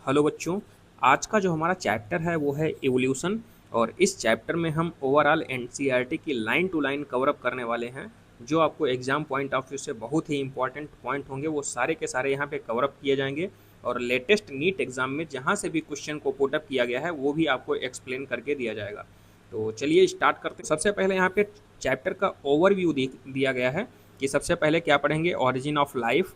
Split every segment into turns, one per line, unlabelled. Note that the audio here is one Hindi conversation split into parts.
हेलो बच्चों। आज का जो हमारा चैप्टर है वो है एवोल्यूशन। और इस चैप्टर में हम ओवरऑल एनसीईआरटी की line to line cover up करने वाले हैं। जो आपको एग्जाम पॉइंट ऑफ व्यू से बहुत ही इंपॉर्टेंट पॉइंट होंगे वो सारे के सारे यहाँ पे कवर अप किए जाएंगे। और लेटेस्ट नीट एग्जाम में जहाँ से भी क्वेश्चन को पुट अप किया गया है वो भी आपको एक्सप्लेन करके दिया जाएगा। तो चलिए स्टार्ट करते हैं। सबसे पहले यहाँ पे चैप्टर का ओवरव्यू दिया गया है कि सबसे पहले क्या पढ़ेंगे, origin of life,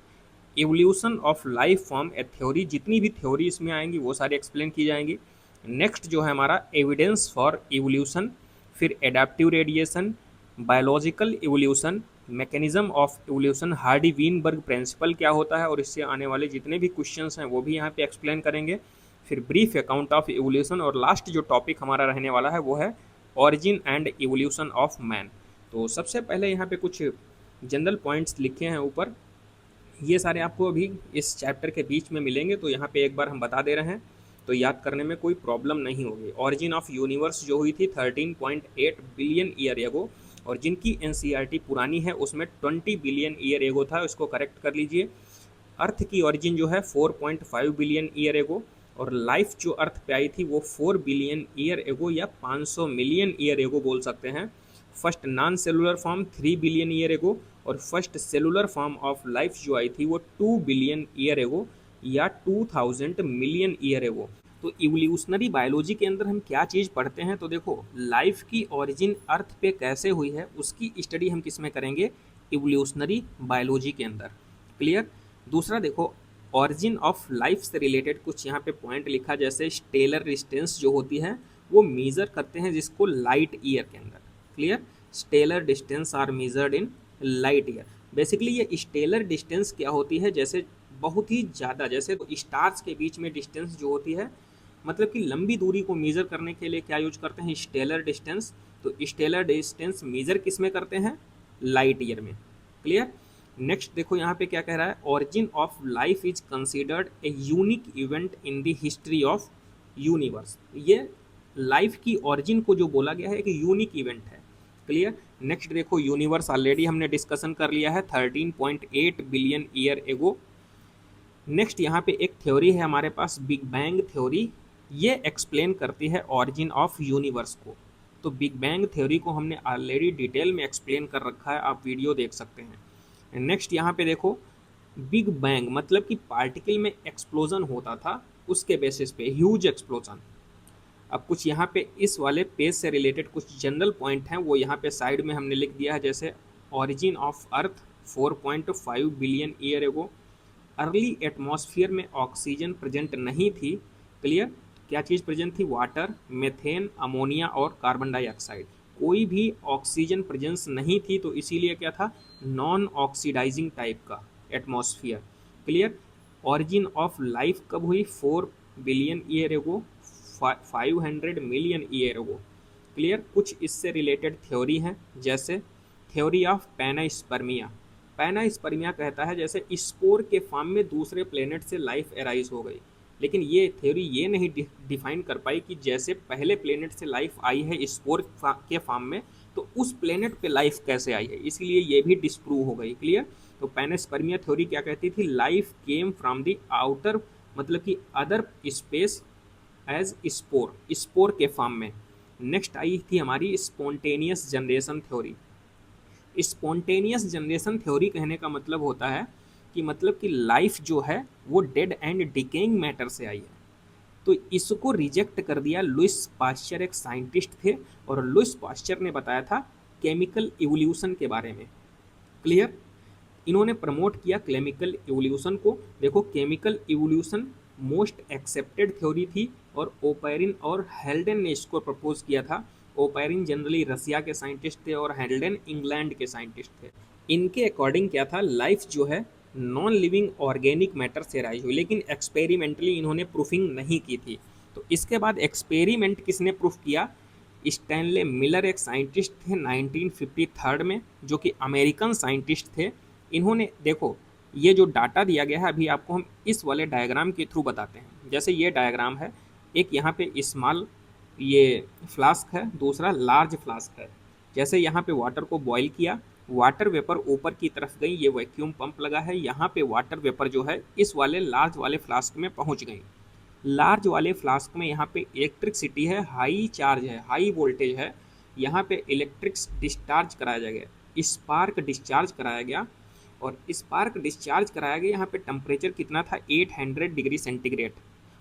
evolution of life form A theory, जितनी भी थ्योरी इसमें आएंगी वो सारी एक्सप्लेन की जाएंगी। नेक्स्ट जो है हमारा एविडेंस फॉर एवोल्यूशन, फिर adaptive radiation, biological evolution, mechanism of evolution, Hardy Weinberg principle क्या होता है और इससे आने वाले जितने भी क्वेश्चंस हैं वो भी यहाँ पे एक्सप्लेन करेंगे। फिर ब्रीफ अकाउंट ऑफ एवोल्यूशन और लास्ट जो टॉपिक हमारा रहने वाला है वो है origin and evolution of man. तो सबसे पहले यहाँ पे कुछ जनरल पॉइंट्स लिखे हैं ऊपर, ये सारे आपको अभी इस चैप्टर के बीच में मिलेंगे, तो यहाँ पे एक बार हम बता दे रहे हैं तो याद करने में कोई प्रॉब्लम नहीं होगी। ऑरिजिन ऑफ यूनिवर्स जो हुई थी 13.8 बिलियन ईयर एगो, और जिनकी एनसीईआरटी पुरानी है उसमें 20 बिलियन ईयर एगो था, इसको करेक्ट कर लीजिए। अर्थ की ऑरिजिन जो है 4.5 बिलियन ईयर एगो, और लाइफ जो अर्थ पे आई थी वो 4 बिलियन ईयर एगो या 500 मिलियन ईयर एगो बोल सकते हैं। First non cellular form 3 billion year ago, और first cellular form of life जो आई थी वो 2 बिलियन ईयर एगो या 2000 मिलियन ईयर एगो। तो इवोल्यूशनरी बायोलॉजी के अंदर हम क्या चीज़ पढ़ते हैं, तो देखो लाइफ की ओरिजिन अर्थ पे कैसे हुई है उसकी स्टडी हम किस में करेंगे, इवोल्यूशनरी बायोलॉजी के अंदर। क्लियर। दूसरा देखो, ऑरिजिन ऑफ लाइफ से रिलेटेड कुछ यहाँ पे पॉइंट लिखा, जैसे स्टेलर डिस्टेंस जो होती है वो मेजर करते हैं जिसको लाइट ईयर के अंदर। Clear. Stellar distance are measured in light year. Basically ये स्टेलर डिस्टेंस क्या होती है, जैसे बहुत ही ज़्यादा, जैसे स्टार्स के बीच में डिस्टेंस जो होती है, मतलब कि लंबी दूरी को मेज़र करने के लिए क्या यूज करते हैं, स्टेलर डिस्टेंस। तो स्टेलर डिस्टेंस मेज़र किस में करते हैं, लाइट ईयर में। क्लियर। नेक्स्ट देखो यहाँ पे क्या कह रहा है, origin of life is considered a unique event in the history of universe. ये लाइफ की ऑरिजिन को जो बोला गया है एक यूनिक इवेंट है। क्लियर। नेक्स्ट देखो, यूनिवर्स ऑलरेडी हमने डिस्कशन कर लिया है 13.8 बिलियन ईयर एगो। नेक्स्ट यहाँ पे एक थ्योरी है हमारे पास, बिग बैंग थ्योरी। ये एक्सप्लेन करती है ऑरिजिन ऑफ यूनिवर्स को। तो बिग बैंग थ्योरी को हमने ऑलरेडी डिटेल में एक्सप्लेन कर रखा है, आप वीडियो देख सकते हैं। नेक्स्ट यहाँ पे देखो, बिग बैंग मतलब कि पार्टिकल में एक्सप्लोजन होता था, उसके बेसिस पे ह्यूज एक्सप्लोजन। अब कुछ यहाँ पे इस वाले पेज से रिलेटेड कुछ जनरल पॉइंट हैं वो यहाँ पे साइड में हमने लिख दिया है, जैसे origin of earth 4.5 billion year एगो। अर्ली एटमॉस्फेयर में ऑक्सीजन प्रेजेंट नहीं थी। क्लियर। क्या चीज़ प्रेजेंट थी, वाटर, मेथेन, अमोनिया और कार्बन डाइऑक्साइड। कोई भी ऑक्सीजन प्रेजेंस नहीं थी, तो इसीलिए क्या था, नॉन ऑक्सीडाइजिंग टाइप का atmosphere. Clear. Origin of life कब हुई, 4 बिलियन ईयर एगो, 500 मिलियन ईयर एगो। क्लियर। कुछ इससे रिलेटेड थ्योरी हैं, जैसे थ्योरी ऑफ पैनास्पर्मिया। पैनास्पर्मिया कहता है जैसे स्पोर के फॉर्म में दूसरे प्लेनेट से लाइफ एराइज हो गई, लेकिन ये थ्योरी ये नहीं डिफाइन कर पाई कि जैसे पहले प्लेनेट से लाइफ आई है स्पोर के फॉर्म में, तो उस प्लेनेट पे लाइफ कैसे आई है, इसलिए ये भी डिस्प्रूव हो गई। क्लियर। तो पैनास्पर्मिया थ्योरी क्या कहती थी, life came from the outer, मतलब कि other space as spore, spore के फॉर्म में। नेक्स्ट आई थी हमारी spontaneous generation theory. Spontaneous generation theory कहने का मतलब होता है कि मतलब कि लाइफ जो है वो डेड एंड डिकेइंग मैटर से आई है। तो इसको रिजेक्ट कर दिया लुइस पास्चर, एक साइंटिस्ट थे, और लुइस पास्चर ने बताया था केमिकल इवोल्यूशन के बारे में। क्लियर। इन्होंने प्रमोट किया केमिकल इवोल्यूशन को। देखो chemical evolution most accepted theory थी, और ओपेरिन और हेल्डन ने इसको प्रपोज किया था। ओपेरिन जनरली रसिया के साइंटिस्ट थे और हेल्डन इंग्लैंड के साइंटिस्ट थे। इनके अकॉर्डिंग क्या था, लाइफ जो है नॉन लिविंग ऑर्गेनिक मैटर से राइज हुई, लेकिन एक्सपेरिमेंटली इन्होंने प्रूफिंग नहीं की थी। तो इसके बाद एक्सपेरिमेंट किसने प्रूफ किया, स्टैनले मिलर एक साइंटिस्ट थे 1953 में, जो कि अमेरिकन साइंटिस्ट थे। इन्होंने देखो ये जो डाटा दिया गया है अभी आपको हम इस वाले डायग्राम के थ्रू बताते हैं। जैसे ये डायग्राम है, एक यहाँ पे स्मॉल ये फ्लास्क है, दूसरा लार्ज फ्लास्क है। जैसे यहाँ पे वाटर को बॉईल किया, वाटर वेपर ऊपर की तरफ गई, ये वैक्यूम पंप लगा है, यहाँ पे वाटर वेपर जो है इस वाले लार्ज वाले फ्लास्क में पहुँच गई। लार्ज वाले फ्लास्क में यहाँ पे इलेक्ट्रिसिटी है, हाई चार्ज है, हाई वोल्टेज है, यहाँ पे इलेक्ट्रिक डिस्चार्ज कराया गया, स्पार्क डिस्चार्ज कराया गया, और स्पार्क डिस्चार्ज कराया गया। यहाँ पे टेम्परेचर कितना था, 800 डिग्री सेंटीग्रेड,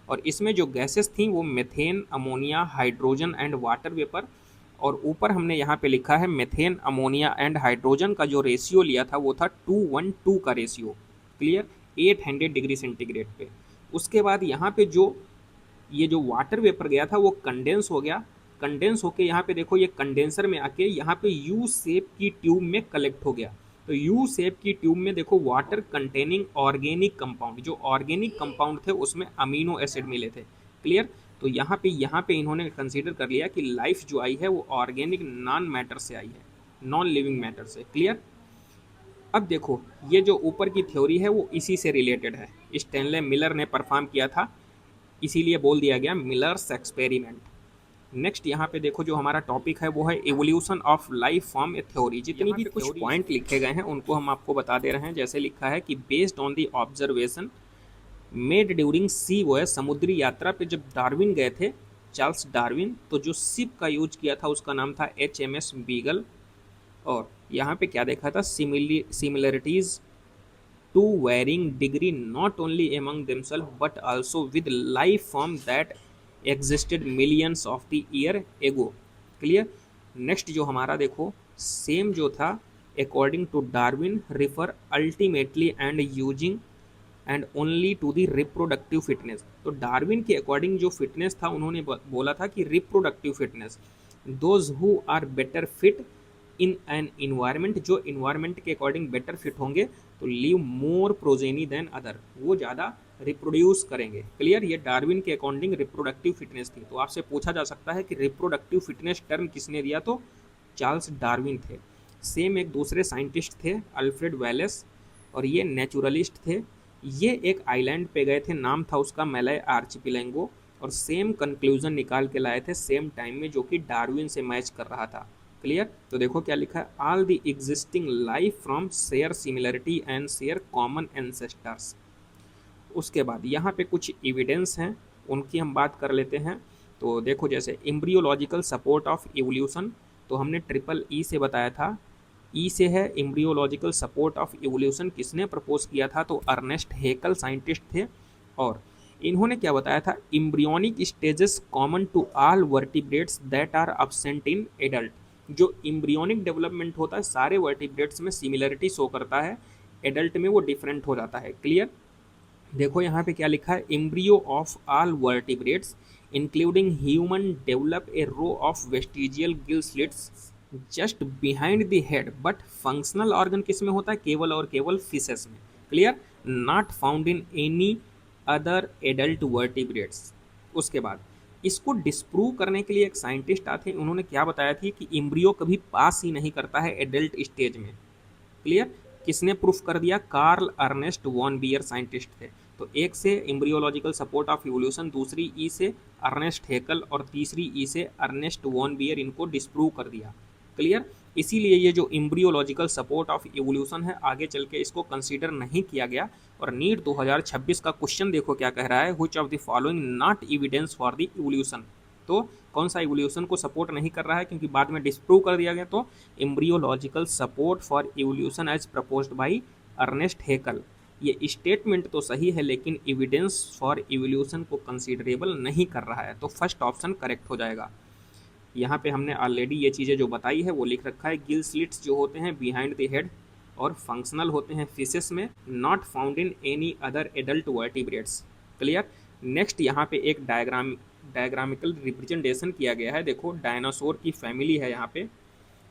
और इसमें जो गैसेस थी वो methane, ammonia, hydrogen and water vapour, और ऊपर हमने यहाँ पे लिखा है मेथेन, अमोनिया एंड हाइड्रोजन का जो रेशियो लिया था वो था 2:1:2 का रेशियो। क्लियर, 800 डिग्री सेंटीग्रेड पे। उसके बाद यहाँ पे जो ये जो वाटर वेपर गया था वो कंडेंस हो गया, कंडेंस होके यहाँ पे देखो ये कंडेंसर में आके यहाँ पे यू शेप की ट्यूब में कलेक्ट हो गया। तो यू शेप की ट्यूब में देखो वाटर कंटेनिंग ऑर्गेनिक कंपाउंड, जो ऑर्गेनिक कंपाउंड थे उसमें अमीनो एसिड मिले थे। क्लियर, तो यहाँ पे इन्होंने कंसीडर कर लिया कि लाइफ जो आई है वो ऑर्गेनिक नॉन मैटर से आई है, नॉन लिविंग मैटर से। क्लियर, अब देखो ये जो ऊपर की थ्योरी है वो इसी से रिलेटेड है, स्टैनले मिलर ने परफॉर्म किया था, इसीलिए बोल दिया गया मिलर्स एक्सपेरिमेंट। नेक्स्ट यहाँ पे देखो जो हमारा टॉपिक है वो है evolution of life form A theory. जितनी भी कुछ पॉइंट लिखे गए हैं उनको हम आपको बता दे रहे हैं। जैसे लिखा है कि based on the observation made during sea voyage, समुद्री यात्रा पे जब डार्विन गए थे, चार्ल्स डार्विन, तो जो शिप का यूज किया था उसका नाम था HMS बीगल। और यहाँ पे क्या देखा था, similarities to varying degree not only among themselves but also with life form that existed millions of the year ago। Clear, next जो हमारा देखो सेम जो था, according to Darwin refer ultimately and using and only to the reproductive fitness. तो डार्विन के अकॉर्डिंग जो फिटनेस था उन्होंने बोला था कि reproductive fitness, those who are better fit in an environment, जो इन्वायरमेंट के अकॉर्डिंग बेटर फिट होंगे तो leave more progeny than other, वो ज़्यादा रिप्रोड्यूस करेंगे। क्लियर, ये डार्विन के अकॉर्डिंग रिप्रोडक्टिव फिटनेस थी। तो आपसे पूछा जा सकता है कि रिप्रोडक्टिव फिटनेस टर्म किसने दिया, तो चार्ल्स डार्विन थे। सेम एक दूसरे साइंटिस्ट थे अल्फ्रेड वेलेस, और ये नेचुरलिस्ट थे। ये एक आइलैंड पे गए थे, नाम था उसका मेलय आर्चिपिलेंगो, और सेम कंक्लूजन निकाल के लाए थे सेम टाइम में, जो कि डार्विन से मैच कर रहा था। क्लियर, तो देखो क्या लिखा है, all the existing life from share similarity and share common ancestors. उसके बाद यहाँ पे कुछ एविडेंस हैं, उनकी हम बात कर लेते हैं। तो देखो जैसे एम्ब्रियोलॉजिकल सपोर्ट ऑफ एवोल्यूशन, तो हमने ट्रिपल ई से बताया था, ई से है एम्ब्रियोलॉजिकल सपोर्ट ऑफ एवोल्यूशन, किसने प्रपोज किया था, तो अर्नेस्ट हेकल साइंटिस्ट थे। और इन्होंने क्या बताया था, embryonic stages common to all vertebrates that are absent in adult. जो एम्ब्रियोनिक डेवलपमेंट होता है सारे वर्टिब्रेट्स में सिमिलरिटी शो करता है, एडल्ट में वो डिफरेंट हो जाता है। क्लियर, देखो यहाँ पे क्या लिखा है, embryo of all vertebrates including human develop a row of vestigial gill slits just behind the head, but functional organ किस में होता है, केवल और केवल फिशेस में। Clear, not found in any other adult vertebrates. उसके बाद इसको डिस्प्रूव करने के लिए एक साइंटिस्ट आते हैं, उन्होंने क्या बताया थी कि एम्ब्रियो कभी पास ही नहीं करता है एडल्ट स्टेज में। क्लियर, किसने प्रूफ कर दिया, Karl Ernst von Baer scientist थे। तो एक से एम्ब्रियोलॉजिकल सपोर्ट ऑफ इवोल्यूशन, दूसरी ई से अर्नेस्ट हेकल, और तीसरी ई से अर्नेस्ट वॉन बियर, इनको डिस्प्रूव कर दिया। क्लियर, इसीलिए ये जो एम्ब्रियोलॉजिकल सपोर्ट ऑफ इवोल्यूशन है आगे चल के इसको कंसीडर नहीं किया गया। और नीट 2026 का क्वेश्चन देखो क्या कह रहा है, which of the following not evidence for the evolution. तो कौन सा इवोल्यूशन को सपोर्ट नहीं कर रहा है, क्योंकि बाद में डिस्प्रूव कर दिया गया। तो embryological support for evolution as proposed by Ernst Haeckel, ये स्टेटमेंट तो सही है लेकिन एविडेंस फॉर इवोल्यूशन को कंसीडरेबल नहीं कर रहा है। तो फर्स्ट ऑप्शन करेक्ट हो जाएगा। यहाँ पे हमने ऑलरेडी ये चीज़ें जो बताई है वो लिख रखा है, गिल स्लिट्स जो होते हैं बिहाइंड द हेड और फंक्शनल होते हैं फिशेस में, not found in any other adult vertebrates. Clear, next यहाँ पे एक डायग्रामिकल रिप्रेजेंटेशन किया गया है। देखो डायनासोर की फैमिली है यहाँ पे,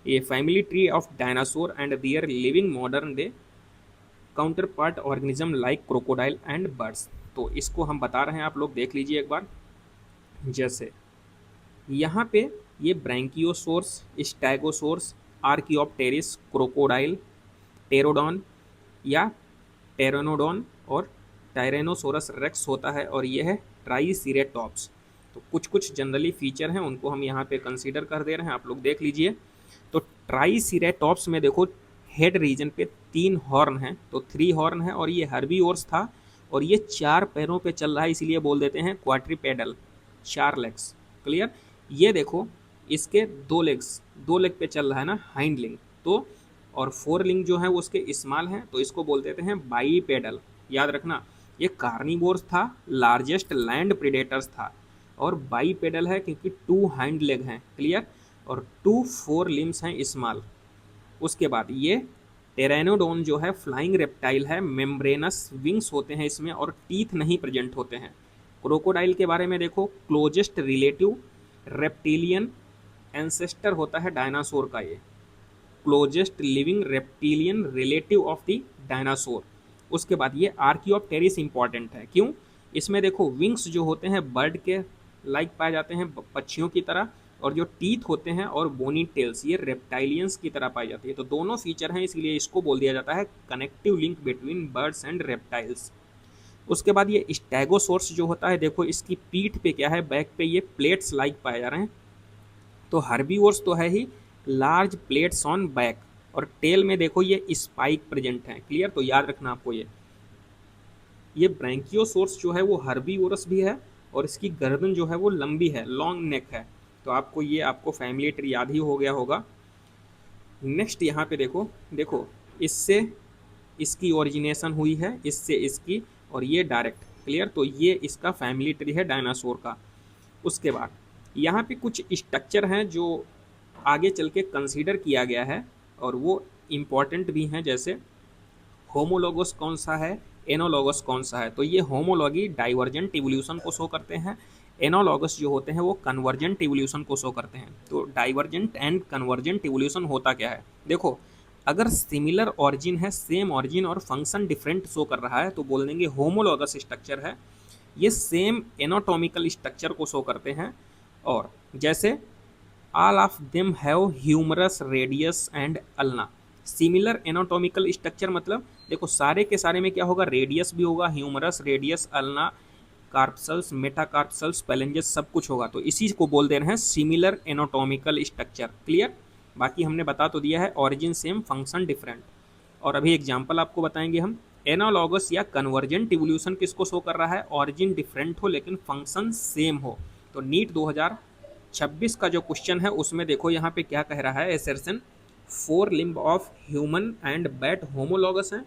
ये family tree of dinosaur and their living modern day counterpart organism like crocodile and birds. तो इसको हम बता रहे हैं, आप लोग देख लीजिए एक बार। जैसे यहाँ पे ये ब्रैंकियोसोर्स, स्टैगोसोर्स, आर्कियोप्टेरिस, क्रोकोडाइल, टेरोडॉन या टेरानोडॉन और टायरेनोसोरस रेक्स होता है, और ये है ट्राइसीरेटॉप्स। तो कुछ कुछ जनरली फीचर हैं उनको हम यहाँ पे कंसीडर कर दे रहे हैं, आप लोग देख लीजिए। तो ट्राइसीरेटॉप्स में देखो हेड रीजन पे 3 हॉर्न हैं, तो 3 हॉर्न है, और ये हर्बीवोर्स था, और ये 4 पैरों पे चल रहा है, इसीलिए बोल देते हैं क्वाड्रीपेडल, 4 लेग्स। क्लियर। ये देखो इसके 2 लेग्स, 2 लेग पे चल रहा है ना, हाइंड लिंग, तो और 4 लिंग जो है वो उसके स्मॉल हैं, तो इसको बोल देते हैं बाईपेडल। याद रखना, ये कार्निवोर्स था, लार्जेस्ट लैंड प्रेडेटर्स था, और बाईपेडल है क्योंकि 2 हाइंड लेग हैं। क्लियर। और 2 4 लिम्स हैं स्मॉल। उसके बाद ये टेरानोडोन जो है फ्लाइंग रेप्टाइल है, मेम्ब्रेनस विंग्स होते हैं इसमें और टीथ नहीं प्रेजेंट होते हैं। क्रोकोडाइल के बारे में देखो, क्लोजेस्ट रिलेटिव रेप्टिलियन एंसेस्टर होता है डायनासोर का, ये closest living reptilian relative of the dinosaur. उसके बाद ये आर्कियोप्टेरिस इंपॉर्टेंट है, क्यों? इसमें देखो विंग्स जो होते हैं बर्ड के लाइक पाए जाते हैं, पक्षियों की तरह, और जो टीथ होते हैं और बोनी टेल्स ये रेप्टाइलियंस की तरह पाई जाती है। तो दोनों फीचर हैं, इसलिए इसको बोल दिया जाता है connective link between birds and reptiles. उसके बाद ये स्टेगोसोर्स जो होता है, देखो इसकी पीठ पे क्या है, बैक पे ये प्लेट्स लाइक पाए जा रहे हैं। तो हर्बीवोर्स तो है ही, लार्ज प्लेट्स ऑन बैक, और टेल में देखो ये स्पाइक प्रेजेंट है। क्लियर। तो याद रखना आपको ये ब्रैंकियोसोर्स जो है वो हर्बीवोरस भी है, और इसकी गर्दन जो है वो लंबी है, लॉन्ग नेक है। तो आपको फैमिली ट्री याद ही हो गया होगा। नेक्स्ट यहाँ पे देखो, देखो इससे इसकी ओरिजिनेशन हुई है, इससे इसकी, और ये डायरेक्ट। क्लियर। तो ये इसका फैमिली ट्री है डायनासोर का। उसके बाद यहाँ पे कुछ स्ट्रक्चर हैं जो आगे चल के कंसीडर किया गया है, और वो इम्पॉर्टेंट भी हैं, जैसे होमोलॉगस कौन सा है, एनोलॉगस कौन सा है। तो ये होमोलॉगी डाइवर्जेंट इवोल्यूशन को शो करते हैं, एनोलॉगस जो होते हैं वो कन्वर्जेंट इवोल्यूशन को शो करते हैं। तो डाइवर्जेंट एंड कन्वर्जेंट इवोल्यूशन होता क्या है, देखो अगर सिमिलर ऑरिजिन है, सेम ऑरिजिन और फंक्शन डिफरेंट शो कर रहा है, तो बोल देंगे होमोलॉगस स्ट्रक्चर है। ये सेम एनाटॉमिकल स्ट्रक्चर को शो करते हैं, और जैसे all of them have humerus radius and ulna. Similar anatomical structure मतलब देखो सारे के सारे में क्या होगा, रेडियस भी होगा, ह्यूमरस, रेडियस, अल्ना, कार्पसल्स, मेटाकार्पसल्स, पैलेंजेस, सब कुछ होगा। तो इसी को बोल दे रहे हैं सिमिलर एनाटॉमिकल स्ट्रक्चर। क्लियर। बाकी हमने बता तो दिया है, ऑरिजिन सेम फंक्शन डिफरेंट। और अभी एग्जाम्पल आपको बताएंगे हम। एनालॉगस या कन्वर्जेंट इवोल्यूशन किसको शो कर रहा है, ऑरिजिन डिफरेंट हो लेकिन फंक्शन सेम हो। तो नीट 2026 का जो क्वेश्चन है उसमें देखो यहाँ पे क्या कह रहा है, assertion 4 limb of human and bat homologous हैं।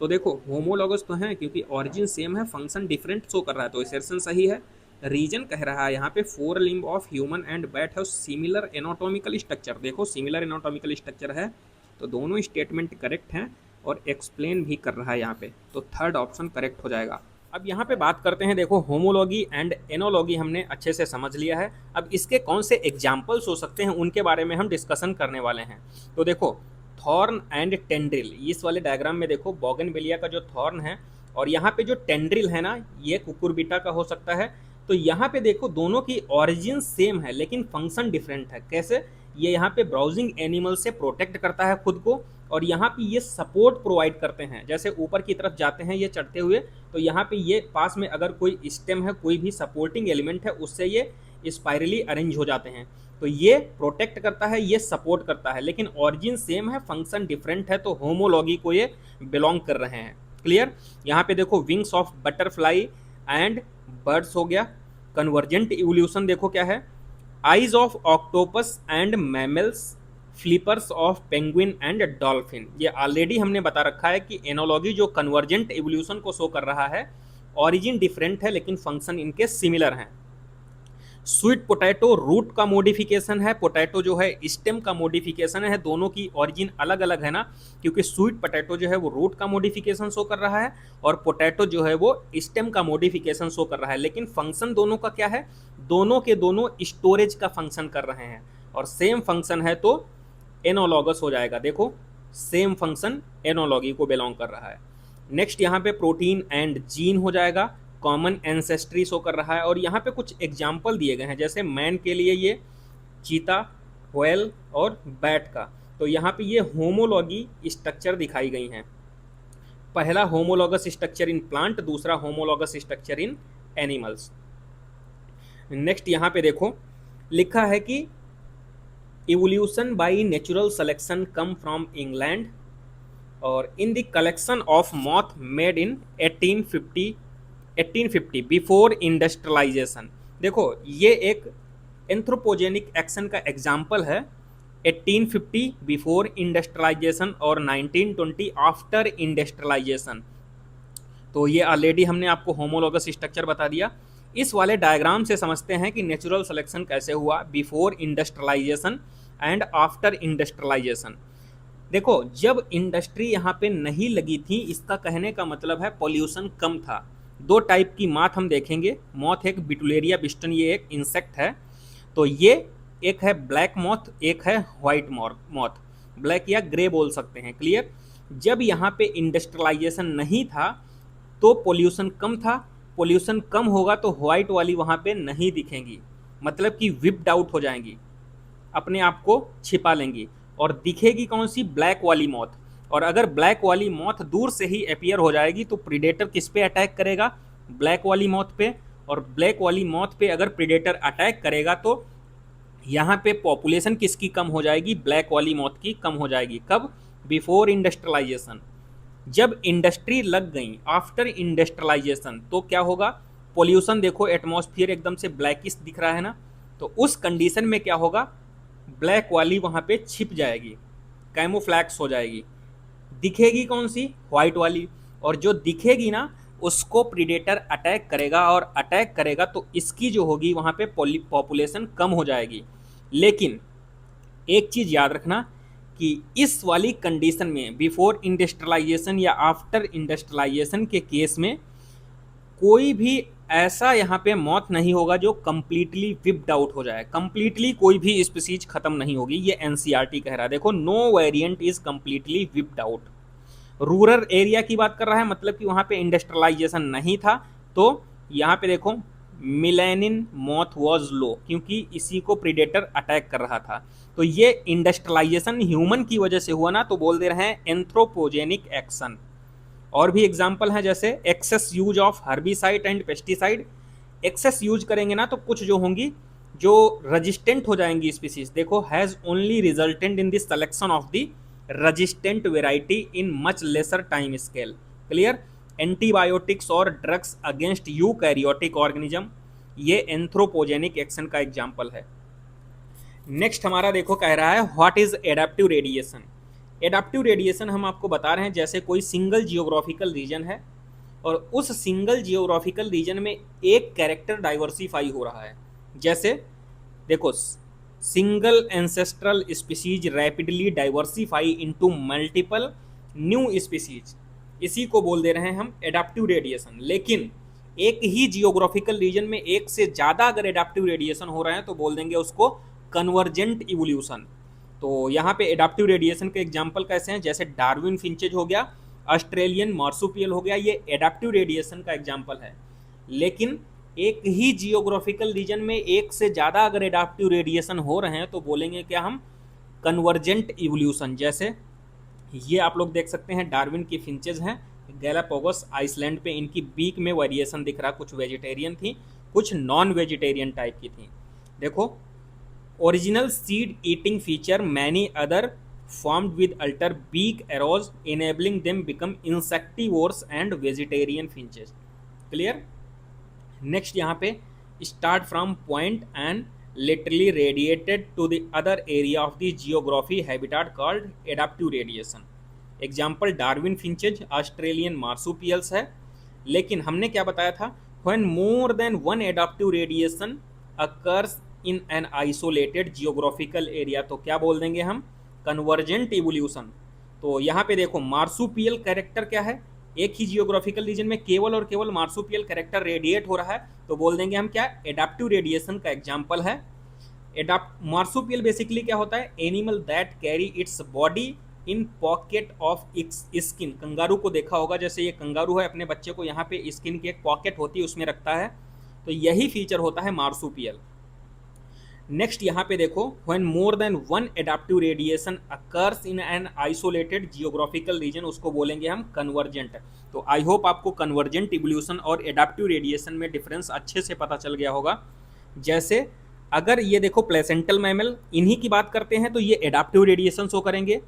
तो देखो होमोलॉगस तो हैं क्योंकि ऑरिजिन सेम है, फंक्शन डिफरेंट शो कर रहा है, तो एसर्शन सही है। रीजन कह रहा है यहाँ पे 4 limb of human and bat है सिमिलर एनाटॉमिकल स्ट्रक्चर। देखो सिमिलर एनाटॉमिकल स्ट्रक्चर है, तो दोनों स्टेटमेंट करेक्ट हैं, और एक्सप्लेन भी कर रहा है यहाँ पे, तो थर्ड ऑप्शन करेक्ट हो जाएगा। अब यहाँ पे बात करते हैं, देखो होमोलॉगी एंड एनोलॉगी हमने अच्छे से समझ लिया है। अब इसके कौन से एग्जाम्पल्स हो सकते हैं उनके बारे में हम डिस्कशन करने वाले हैं। तो देखो थॉर्न एंड टेंड्रिल, इस वाले डायग्राम में देखो बोगनवेलिया का जो थॉर्न है, और यहाँ पे जो टेंड्रिल है ना, ये कुकुरबिटा का हो सकता है। तो यहाँ पे देखो दोनों की ऑरिजिन सेम है लेकिन फंक्शन डिफरेंट है। कैसे? ये यहाँ पे ब्राउजिंग एनिमल से प्रोटेक्ट करता है खुद को, और यहाँ पे ये सपोर्ट प्रोवाइड करते हैं। जैसे ऊपर की तरफ जाते हैं ये चढ़ते हुए, तो यहाँ पे ये पास में अगर कोई स्टेम है, कोई भी सपोर्टिंग एलिमेंट है, उससे ये स्पाइरली अरेंज हो जाते हैं। तो ये प्रोटेक्ट करता है, ये सपोर्ट करता है, लेकिन ऑरिजिन सेम है, फंक्शन डिफरेंट है, तो होमोलॉगी को ये बिलोंग कर रहे हैं। क्लियर। यहाँ पे देखो wings of butterfly and birds हो गया। कन्वर्जेंट इवोल्यूशन देखो क्या है, eyes of octopus and mammals, flippers of penguin and dolphin. ये ऑलरेडी हमने बता रखा है कि एनोलॉगी जो कन्वर्जेंट इवोल्यूशन को शो कर रहा है, ऑरिजिन डिफरेंट है लेकिन फंक्शन इनके सिमिलर हैं। स्वीट पोटैटो रूट का मॉडिफिकेशन है, पोटैटो जो है स्टेम का मॉडिफिकेशन है, दोनों की ऑरिजिन अलग अलग है ना, क्योंकि स्वीट पोटैटो जो है वो रूट का मॉडिफिकेशन शो कर रहा है, और पोटैटो जो है वो स्टेम का मॉडिफिकेशन शो कर रहा है, लेकिन फंक्शन दोनों का क्या है, दोनों के दोनों स्टोरेज का फंक्शन कर रहे हैं, और सेम फंक्शन है तो एनोलॉगस हो जाएगा। देखो सेम फंक्शन एनोलॉगी को बिलोंग कर रहा है। नेक्स्ट यहाँ पे प्रोटीन एंड जीन हो जाएगा, कॉमन एंसेस्ट्री शो कर रहा है, और यहाँ पे कुछ एग्जाम्पल दिए गए हैं, जैसे मैन के लिए ये चीता, व्हेल और बैट का। तो यहाँ पे ये होमोलॉगी स्ट्रक्चर दिखाई गई हैं। पहला होमोलॉगस स्ट्रक्चर इन प्लांट, दूसरा homologous structure in animals. Next यहाँ पे देखो लिखा है कि evolution by natural selection come from England, और in the collection of moth made in 1850 before industrialization. देखो ये एक एंथ्रोपोजेनिक एक्शन का एग्जाम्पल है। 1850 बिफोर इंडस्ट्रियलाइजेशन और 1920 आफ्टर इंडस्ट्रियलाइजेशन। तो ये ऑलरेडी हमने आपको होमोलॉगस स्ट्रक्चर बता दिया। इस वाले डायग्राम से समझते हैं कि नेचुरल सिलेक्शन कैसे हुआ before industrialization and after industrialization. देखो जब इंडस्ट्री यहाँ पे नहीं लगी थी, इसका कहने का मतलब है पॉल्यूशन कम था। दो टाइप की मॉथ हम देखेंगे। मॉथ एक बिटुलेरिया बिस्टन, ये एक इंसेक्ट है। तो ये एक है ब्लैक मॉथ, एक है व्हाइट मॉथ, ब्लैक या ग्रे बोल सकते हैं। क्लियर। जब यहाँ पे इंडस्ट्रियलाइजेशन नहीं था तो पोल्यूशन कम था। पोल्यूशन कम होगा तो व्हाइट वाली वहाँ पे नहीं दिखेंगी, मतलब कि विप्ड आउट हो जाएंगी, अपने आप को छिपा लेंगी। और दिखेगी कौन सी? ब्लैक वाली मॉथ। और अगर ब्लैक वाली मॉथ दूर से ही अपीयर हो जाएगी तो प्रीडेटर किस पे अटैक करेगा? ब्लैक वाली मॉथ पे। और ब्लैक वाली मॉथ पे अगर प्रीडेटर अटैक करेगा तो यहाँ पे पॉपुलेशन किसकी कम हो जाएगी? ब्लैक वाली मॉथ की कम हो जाएगी। कब? Before industrialisation. जब इंडस्ट्री लग गई आफ्टर इंडस्ट्रियलाइजेशन तो क्या होगा? पोल्यूशन देखो, एटमॉस्फेयर एकदम से ब्लैकिश दिख रहा है ना, तो उस कंडीशन में क्या होगा? ब्लैक वाली वहाँ पे छिप जाएगी, कैमोफ्लैक्स हो जाएगी। दिखेगी कौन सी? व्हाइट वाली। और जो दिखेगी ना उसको प्रीडेटर अटैक करेगा, और अटैक करेगा तो इसकी जो होगी वहाँ पे पॉपुलेशन कम हो जाएगी। लेकिन एक चीज़ याद रखना कि इस वाली कंडीशन में बिफोर इंडस्ट्रियलाइजेशन या आफ्टर इंडस्ट्रियलाइजेशन के केस में कोई भी ऐसा यहाँ पे मौत नहीं होगा जो कंप्लीटली विप्ड आउट हो जाए। कंप्लीटली कोई भी स्पीसीज खत्म नहीं होगी, ये एनसीईआरटी कह रहा है। देखो, no variant is completely wiped out. Rural area की बात कर रहा है, मतलब कि वहाँ पे इंडस्ट्रियलाइजेशन नहीं था, तो यहाँ पे देखो मिलेनिन मॉथ वॉज लो, क्योंकि इसी को प्रीडेटर अटैक कर रहा था। तो ये इंडस्ट्रियलाइजेशन ह्यूमन की वजह से हुआ ना, तो बोल दे रहे हैं एंथ्रोपोजेनिक एक्शन। और भी एग्जाम्पल हैं, जैसे excess use of herbicide and pesticide. Excess use करेंगे ना तो कुछ जो होंगी जो रजिस्टेंट हो जाएंगी स्पीसीज। देखो, has only resultant in the selection of the resistant variety in much lesser time scale. Clear. Antibiotics और ड्रग्स अगेंस्ट यूकैरियोटिक ऑर्गेनिज्म, ये एंथ्रोपोजेनिक एक्शन का एग्जाम्पल है। नेक्स्ट हमारा देखो कह रहा है what is adaptive radiation. Adaptive radiation हम आपको बता रहे हैं, जैसे कोई सिंगल जियोग्राफिकल रीजन है और उस सिंगल जियोग्राफिकल रीजन में एक कैरेक्टर डाइवर्सिफाई हो रहा है। जैसे देखो, single ancestral species rapidly diversify into multiple new species, इसी को बोल दे रहे हैं हम एडेप्टिव रेडिएशन। लेकिन एक ही जियोग्राफिकल रीजन में एक से ज़्यादा अगर एडेप्टिव रेडिएशन हो रहे हैं तो बोल देंगे उसको कन्वर्जेंट इवोल्यूशन। तो यहाँ पे एडेप्टिव रेडिएशन के एग्जाम्पल कैसे हैं? जैसे डार्विन फिंचेज हो गया, ऑस्ट्रेलियन मार्सुपियल हो गया, ये एडेप्टिव रेडिएशन का एग्जाम्पल है। लेकिन एक ही जियोग्राफिकल रीजन में एक से ज़्यादा अगर एडेप्टिव रेडिएशन हो रहे हैं तो बोलेंगे क्या हम? Convergent evolution. जैसे ये आप लोग देख सकते हैं, डार्विन की फिंचेज हैं, गैलापागोस आइसलैंड पे इनकी बीक में वेरिएशन दिख रहा, कुछ वेजिटेरियन थी, कुछ नॉन वेजिटेरियन टाइप की थी। देखो, original seed eating feature many other formed with alter beak arrows enabling them become insectivores and vegetarian finches. Clear? Next यहाँ पे start from point and laterally radiated to the other area of the geography habitat called adaptive radiation. Example Darwin finches, Australian marsupials है। लेकिन हमने क्या बताया था? when more than one adaptive radiation occurs in an isolated geographical area, तो क्या बोल देंगे हम? Convergent evolution. तो यहाँ पे देखो, मार्सुपियल कैरेक्टर क्या है? एक ही जियोग्राफिकल रीजन में केवल और केवल मार्सुपियल कैरेक्टर रेडिएट हो रहा है, तो बोल देंगे हम क्या? एडेप्टिव रेडिएशन का एग्जाम्पल है। मार्सुपियल बेसिकली क्या होता है? Animal that carry its body in pocket of skin. Kangaroo को देखा होगा, जैसे ये कंगारू है, अपने बच्चे को यहाँ पे स्किन की एक पॉकेट होती है उसमें रखता है, तो यही फीचर होता है मार्सुपियल। नेक्स्ट यहाँ पे देखो, when more than one adaptive radiation occurs in an isolated geographical region, उसको बोलेंगे हम कन्वर्जेंट। तो आई होप आपको कन्वर्जेंट इवोल्यूशन और एडेप्टिव रेडिएशन में डिफरेंस अच्छे से पता चल गया होगा। जैसे अगर ये देखो प्लेसेंटल मैमल, इन्हीं की बात करते हैं तो ये एडेप्टिव रेडिएशन शो करेंगे।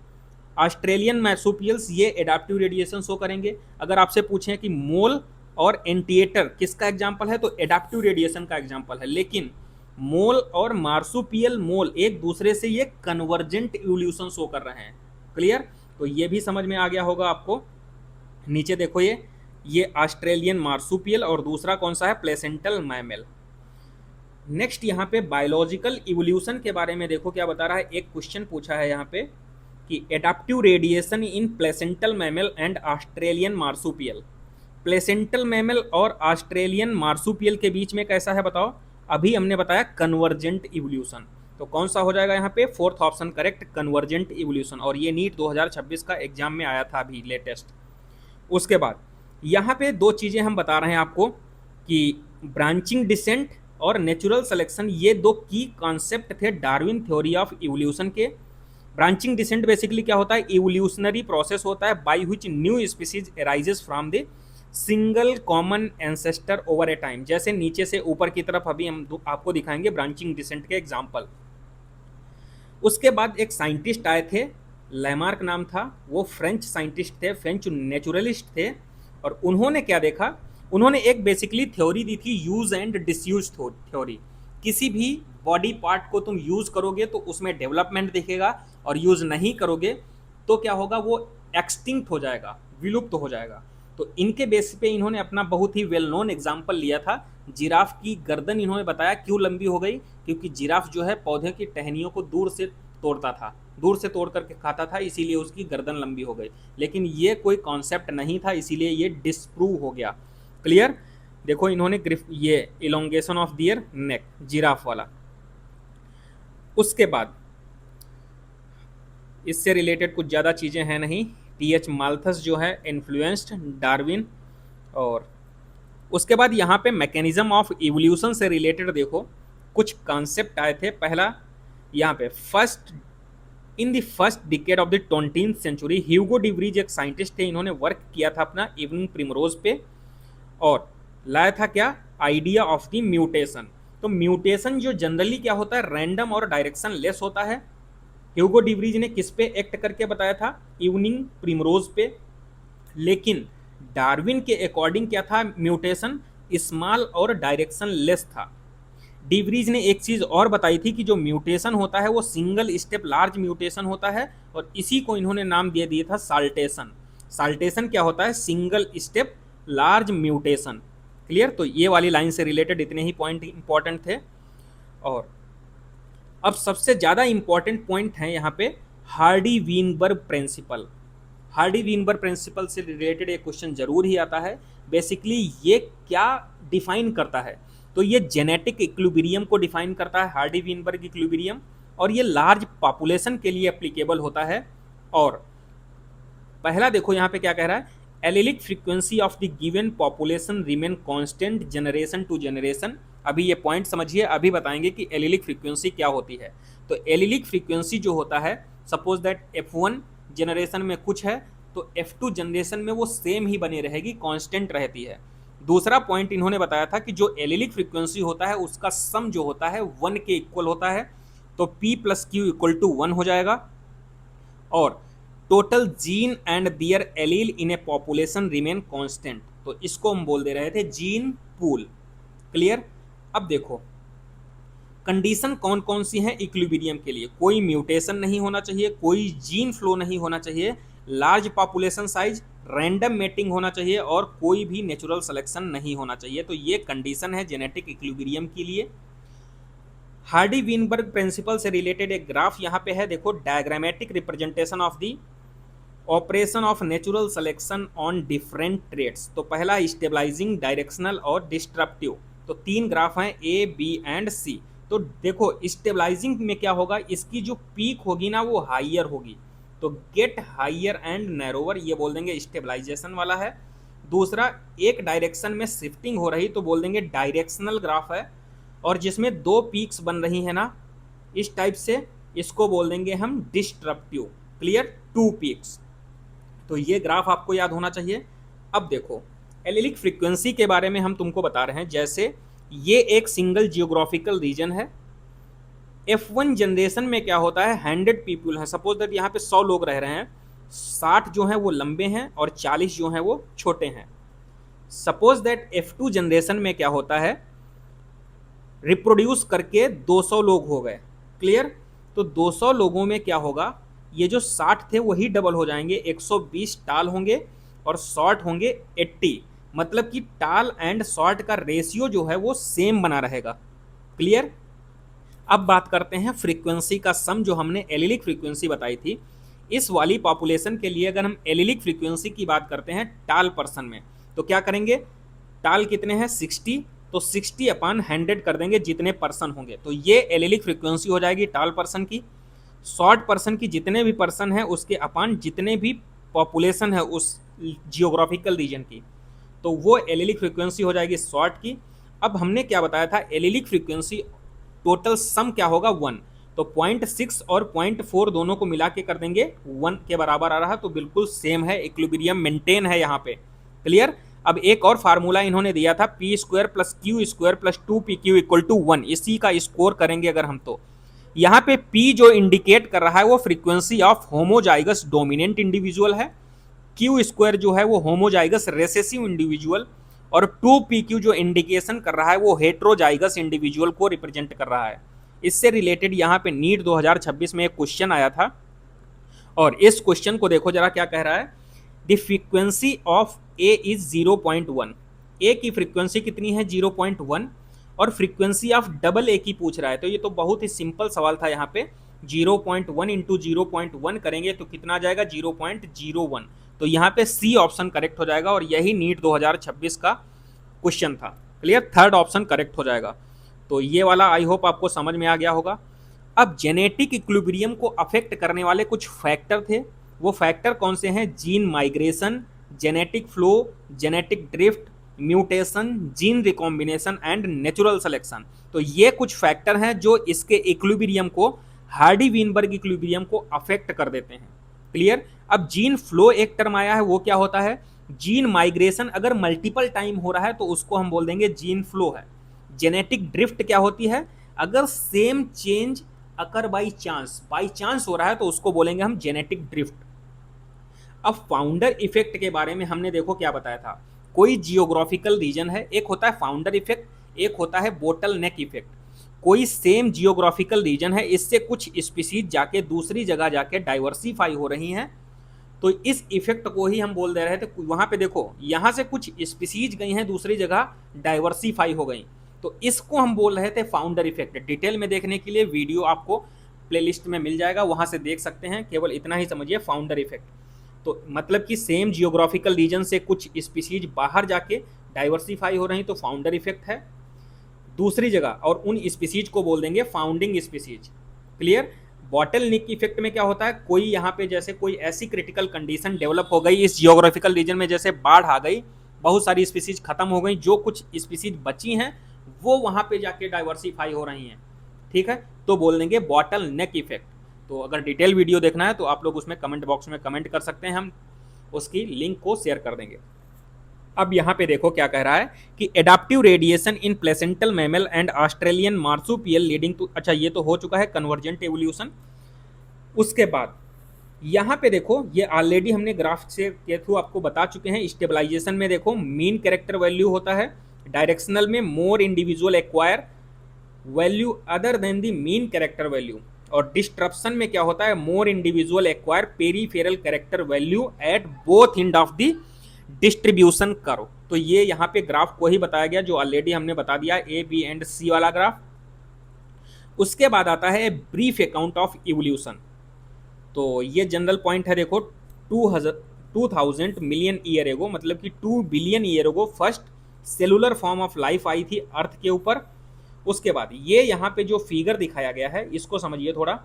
ऑस्ट्रेलियन मैर्सूपियल्स ये एडाप्टिव रेडिएशन शो करेंगे। अगर आपसे पूछें कि मोल और एंटीएटर किसका एग्जाम्पल है, तो एडाप्टिव रेडिएशन का एग्जाम्पल है। लेकिन मोल और मार्सुपियल मोल एक दूसरे से ये कन्वर्जेंट इवोल्यूशन शो कर रहे हैं। क्लियर? तो ये भी समझ में आ गया होगा आपको। नीचे देखो, ये ऑस्ट्रेलियन मार्सुपियल और दूसरा कौन सा है, प्लेसेंटल मैमल। नेक्स्ट यहाँ पे बायोलॉजिकल इवोल्यूशन के बारे में देखो क्या बता रहा है। एक क्वेश्चन पूछा है यहाँ पे कि adaptive radiation in placental mammal and Australian marsupial. Placental mammal और ऑस्ट्रेलियन मार्सुपियल के बीच में कैसा है बताओ। अभी हमने बताया कन्वर्जेंट इवोल्यूशन, तो कौन सा हो जाएगा यहाँ पे, fourth option correct, convergent evolution. और ये नीट 2026 का एग्जाम में आया था अभी लेटेस्ट। उसके बाद यहाँ पे दो चीज़ें हम बता रहे हैं आपको कि ब्रांचिंग डिसेंट और नेचुरल सिलेक्शन, ये दो की कॉन्सेप्ट थे डार्विन थ्योरी ऑफ इवोल्यूशन के। ब्रांचिंग डिसेंट बेसिकली क्या होता है, इवोल्यूशनरी प्रोसेस होता है by which new species arises from the single common ancestor over A time. जैसे नीचे से ऊपर की तरफ अभी हम आपको दिखाएंगे ब्रांचिंग डिसेंट के एग्जाम्पल। उसके बाद एक साइंटिस्ट आए थे, लैमार्क नाम था, वो फ्रेंच साइंटिस्ट थे, फ्रेंच नेचुरलिस्ट थे। और उन्होंने क्या देखा, उन्होंने एक बेसिकली थ्योरी दी थी, यूज एंड डिसयूज थ्योरी। किसी भी बॉडी पार्ट को तुम यूज करोगे तो उसमें डेवलपमेंट दिखेगा, और यूज नहीं करोगे तो क्या होगा, वो एक्सटिंक्ट हो जाएगा, विलुप्त हो जाएगा। तो इनके बेस पे इन्होंने अपना बहुत ही वेल नोन एग्जाम्पल लिया था। जिराफ की गर्दन इन्होंने बताया क्यों लंबी हो गई, क्योंकि जिराफ जो है पौधे की टहनियों को दूर से तोड़ता था, दूर से तोड़ करके खाता था, इसीलिए उसकी गर्दन लंबी हो गई। लेकिन ये कोई कॉन्सेप्ट नहीं था, इसीलिए ये डिस्प्रूव हो गया। क्लियर? देखो इन्होंने ये elongation of their neck, giraffe वाला। उसके बाद इससे रिलेटेड कुछ ज़्यादा चीज़ें हैं नहीं। टीएच माल्थस जो है इन्फ्लुएंस्ड डार्विन। और उसके बाद यहाँ पे मैकेनिज्म ऑफ इवोल्यूशन से रिलेटेड देखो कुछ कॉन्सेप्ट आए थे। पहला यहाँ पे in the first decade of the 20th century Hugo de Vries एक साइंटिस्ट थे, इन्होंने वर्क किया था अपना इवनिंग प्रिमरोज पे और लाया था क्या, आइडिया ऑफ द म्यूटेशन। तो म्यूटेशन जो जनरली क्या होता है, रैंडम और डायरेक्शन लेस होता है। ह्यूगो डिवरीज ने किस पे एक्ट करके बताया था, इवनिंग प्रिमरोज पे। लेकिन डार्विन के अकॉर्डिंग क्या था, म्यूटेशन स्मॉल और डायरेक्शन लेस था। डिवरीज ने एक चीज और बताई थी कि जो म्यूटेशन होता है वो सिंगल स्टेप लार्ज म्यूटेशन होता है, और इसी को इन्होंने नाम दे दिया था साल्टेशन। साल्टेशन क्या होता है, single step large mutation. Clear? तो ये वाली लाइन से रिलेटेड इतने ही पॉइंट इंपॉर्टेंट थे। और अब सबसे ज़्यादा इंपॉर्टेंट पॉइंट है यहाँ पे हार्डी-वीनबर्ग प्रिंसिपल। हार्डी-वीनबर्ग प्रिंसिपल से रिलेटेड एक क्वेश्चन जरूर ही आता है। बेसिकली ये क्या डिफाइन करता है, तो ये जेनेटिक इक्विलिब्रियम को डिफाइन करता है, हार्डी-वीनबर्ग इक्विलिब्रियम। और ये लार्ज पॉपुलेशन के लिए एप्लीकेबल होता है। और पहला देखो यहाँ पे क्या कह रहा है, allelic frequency of the given population remain constant generation to generation. अभी ये पॉइंट समझिए, अभी बताएंगे कि एलिलिक फ्रीक्वेंसी क्या होती है। तो एलिलिक फ्रीक्वेंसी जो होता है, सपोज दैट F1 जनरेशन में कुछ है तो F2 जनरेशन में वो सेम ही बनी रहेगी, कांस्टेंट रहती है। दूसरा पॉइंट इन्होंने बताया था कि जो एलिलिक फ्रीक्वेंसी होता है उसका सम जो होता है 1 के इक्वल होता है, तो P + Q = 1 हो जाएगा। और total gene and their allele in a population remain constant, तो इसको हम बोल दे रहे थे जीन पूल। क्लियर? अब देखो कंडीशन कौन कौन सी हैं इक्विलिब्रियम के लिए, कोई म्यूटेशन नहीं होना चाहिए, कोई जीन फ्लो नहीं होना चाहिए, large population size, random mating होना चाहिए, और कोई भी नेचुरल सिलेक्शन नहीं होना चाहिए। तो ये कंडीशन है जेनेटिक इक्विलिब्रियम के लिए। हार्डी-वीनबर्ग प्रिंसिपल से रिलेटेड एक ग्राफ यहाँ पे है, देखो diagrammatic representation of the operation of natural selection on different traits. तो पहला स्टेबलाइजिंग, डायरेक्शनल और डिस्ट्रप्टिव। तो 3 ग्राफ हैं A, B एंड C। तो देखो स्टेबलाइजिंग में क्या होगा, इसकी जो पीक होगी ना वो हाइयर होगी, तो गेट हाइयर एंड नैरोवर ये बोल देंगे स्टेबलाइजेशन वाला है। दूसरा एक डायरेक्शन में शिफ्टिंग हो रही तो बोल देंगे डायरेक्शनल ग्राफ है। और जिसमें 2 पीक्स बन रही है ना इस टाइप से, इसको बोल देंगे हम डिस्ट्रप्टिव। क्लियर? 2 पीक्स। तो ये ग्राफ आपको याद होना चाहिए। अब देखो एलिलिक फ्रीक्वेंसी के बारे में हम तुमको बता रहे हैं। जैसे ये एक सिंगल जियोग्राफिकल रीजन है, F1 जनरेशन में क्या होता है, 100 पीपल है, सपोज दैट यहाँ पे 100 लोग रह रहे हैं, 60 जो हैं वो लंबे हैं और 40 जो हैं वो छोटे हैं। सपोज दैट F2 जनरेशन में क्या होता है, रिप्रोड्यूस करके 200 लोग हो गए। क्लियर? तो 200 लोगों में क्या होगा, ये जो 60 थे वही डबल हो जाएंगे, 120 टाल होंगे और शॉर्ट होंगे 80। मतलब कि टाल एंड शॉर्ट का रेशियो जो है वो सेम बना रहेगा। क्लियर? अब बात करते हैं फ्रीक्वेंसी का सम, जो हमने एलिलिक फ्रीक्वेंसी बताई थी। इस वाली पॉपुलेशन के लिए अगर हम एलिलिक फ्रीक्वेंसी की बात करते हैं टाल पर्सन में, तो क्या करेंगे, टाल कितने हैं 60, तो 60/100 कर देंगे जितने पर्सन होंगे, तो ये एलिलिक फ्रीक्वेंसी हो जाएगी टाल पर्सन की। शॉर्ट पर्सन की जितने भी पर्सन हैं उसके अपान जितने भी पॉपुलेशन है उस जियोग्राफिकल रीजन की, तो वो एलिलिक फ्रीक्वेंसी हो जाएगी शॉर्ट की। अब हमने क्या बताया था, एलिलिक फ्रीक्वेंसी टोटल सम क्या होगा 1, तो 0.6 और 0.4 दोनों को मिला के कर देंगे 1 के बराबर आ रहा, तो बिल्कुल सेम है, इक्विलिब्रियम मेंटेन है यहाँ पे। क्लियर? अब एक और फार्मूला इन्होंने दिया था p² + q² + 2pq = 1, इसी का स्कोर करेंगे अगर हम, तो यहाँ पे p जो इंडिकेट कर रहा है वो frequency of homozygous dominant individual है, q² जो है वो होमोजाइगस रेसेसिव इंडिविजुअल, और 2pq जो इंडिकेशन कर रहा है वो हेट्रोजाइगस इंडिविजुअल को रिप्रेजेंट कर रहा है। इससे रिलेटेड यहाँ पे नीट 2026 में एक क्वेश्चन आया था, और इस क्वेश्चन को देखो जरा क्या कह रहा है, the frequency of A is 0.1, ए की फ्रीक्वेंसी कितनी है 0.1, और फ्रीक्वेंसी ऑफ डबल ए की पूछ रहा है। तो ये तो बहुत ही सिंपल सवाल था, यहाँ पे 0.1 इंटू 0.1 करेंगे तो कितना आ जाएगा 0.01, तो यहाँ पे सी ऑप्शन करेक्ट हो जाएगा, और यही नीट 2026 का क्वेश्चन था। क्लियर? थर्ड ऑप्शन करेक्ट हो जाएगा। तो ये वाला आई होप आपको समझ में आ गया होगा। अब जेनेटिक इक्विलिब्रियम को अफेक्ट करने वाले कुछ फैक्टर थे, वो फैक्टर कौन से हैं, gene migration, genetic flow, genetic drift, mutation, gene recombination and natural selection. तो ये कुछ फैक्टर हैं जो इसके इक्विलिब्रियम को, हार्डी वीनबर्ग इक्विलिब्रियम को अफेक्ट कर देते हैं। क्लियर? अब जीन फ्लो एक टर्म आया है, वो क्या होता है, जीन माइग्रेशन अगर मल्टीपल टाइम हो रहा है तो उसको हम बोल देंगे जीन फ्लो है। जेनेटिक ड्रिफ्ट क्या होती है, अगर same change occur by chance हो रहा है तो उसको बोलेंगे हम जेनेटिक ड्रिफ्ट। अब फाउंडर इफेक्ट के बारे में हमने देखो क्या बताया था, कोई जियोग्राफिकल रीजन है, एक होता है फाउंडर इफेक्ट, एक होता है बोटल नेक इफेक्ट। कोई सेम जियोग्राफिकल रीजन है, इससे कुछ स्पीसीज जाके दूसरी जगह जाके डाइवर्सिफाई हो रही हैं, तो इस इफेक्ट को ही हम बोल दे रहे थे। वहाँ पे देखो यहाँ से कुछ स्पीसीज गई हैं दूसरी जगह डाइवर्सिफाई हो गई, तो इसको हम बोल रहे थे फाउंडर इफेक्ट। डिटेल में देखने के लिए वीडियो आपको प्लेलिस्ट में मिल जाएगा, वहाँ से देख सकते हैं, केवल इतना ही समझिए फाउंडर इफेक्ट। तो मतलब कि सेम जियोग्राफिकल रीजन से कुछ स्पीसीज बाहर जाके डाइवर्सिफाई हो रही तो फाउंडर इफेक्ट है दूसरी जगह, और उन स्पीसीज को बोल देंगे फाउंडिंग स्पीसीज। क्लियर? बॉटल नेक इफेक्ट में क्या होता है, कोई यहाँ पे जैसे कोई ऐसी क्रिटिकल कंडीशन डेवलप हो गई इस जियोग्राफिकल रीजन में, जैसे बाढ़ आ गई, बहुत सारी स्पीसीज खत्म हो गई, जो कुछ स्पीसीज बची हैं वो वहाँ पे जाके डाइवर्सिफाई हो रही हैं। ठीक है, तो बोल देंगे बॉटल नेक इफेक्ट। तो अगर डिटेल वीडियो देखना है तो आप लोग उसमें कमेंट बॉक्स में कमेंट कर सकते हैं, हम उसकी लिंक को शेयर कर देंगे। अब यहाँ पे देखो क्या कह रहा है कि adaptive radiation in placental mammal and Australian marsupial leading to, अच्छा ये तो हो चुका है कन्वर्जेंट एवोल्यूशन। उसके बाद यहाँ पे देखो, ये ऑलरेडी हमने ग्राफ से के थ्रू आपको बता चुके हैं। स्टेबलाइजेशन में देखो मीन कैरेक्टर वैल्यू होता है, डायरेक्शनल में more individual acquire value other than the mean character value, और डिस्ट्रप्शन में क्या होता है, more individual acquire peripheral character value at both end of the distribution curve. तो ये यहाँ पे ग्राफ को ही बताया गया जो ऑलरेडी हमने बता दिया, ए बी एंड सी वाला ग्राफ। उसके बाद आता है ब्रीफ अकाउंट ऑफ इवोल्यूशन। तो ये जनरल पॉइंट है, देखो 2000 मिलियन ईयर एगो, मतलब कि 2 बिलियन ईयर एगो first cellular form of life I थी अर्थ के ऊपर। उसके बाद ये यहाँ पे जो फिगर दिखाया गया है इसको समझिए थोड़ा,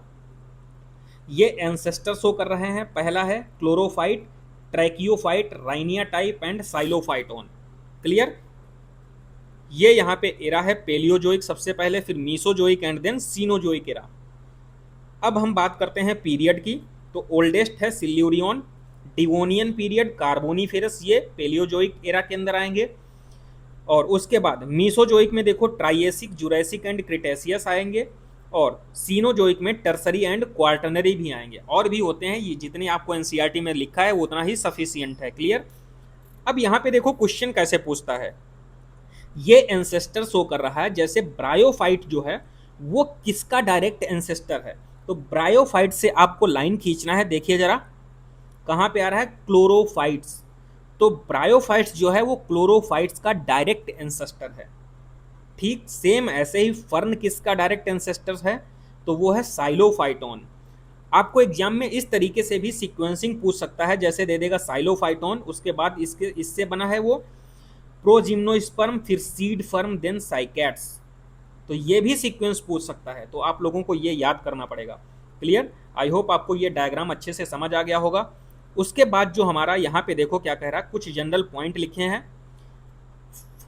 ये एंसेस्टर शो कर रहे हैं। पहला है chlorophyte, tracheophyte, rhynia type and psilophyton. Clear? ये यहाँ पे एरा है पेलियोजोइक सबसे पहले, फिर mesozoic and then cenozoic era. अब हम बात करते हैं पीरियड की, तो ओल्डेस्ट है सिल्यूरियन, डिवोनियन पीरियड, कार्बोनीफेरस, ये पेलियोजोइक एरा के अंदर आएंगे। और उसके बाद मीसोजोइक में देखो ट्राइएसिक, जुरैसिक एंड क्रिटेशियस आएंगे। और सीनोजोइक में टर्सरी एंड क्वार्टनरी भी आएंगे, और भी होते हैं, ये जितने आपको एनसीईआरटी में लिखा है उतना ही सफिशियंट है। क्लियर। अब यहाँ पे देखो क्वेश्चन कैसे पूछता है, ये एंसेस्टर शो कर रहा है जैसे ब्रायोफाइट जो है वो किसका डायरेक्ट एंसेस्टर है। तो ब्रायोफाइट से आपको लाइन खींचना है, देखिए जरा कहाँ पे आ रहा है, क्लोरोफाइट्स। तो ब्रायोफाइट्स जो है वो क्लोरोफाइट्स का डायरेक्ट एंसेस्टर है। ठीक सेम ऐसे ही फर्न किसका डायरेक्ट एंसेस्टर है, तो वो है साइलोफाइटोन। आपको एग्जाम में इस तरीके से भी सीक्वेंसिंग पूछ सकता है, जैसे दे देगा साइलोफाइटोन, उसके बाद इससे बना है वो प्रोजिम्नोस्पर्म, फिर सीड फर्म, देन साइकैट्स। तो ये भी सीक्वेंस पूछ सकता है, तो आप लोगों को ये याद करना पड़ेगा। क्लियर। आई होप आपको ये डायग्राम अच्छे से समझ आ गया होगा। उसके बाद जो हमारा यहाँ पे देखो क्या कह रहा है, कुछ जनरल पॉइंट लिखे हैं।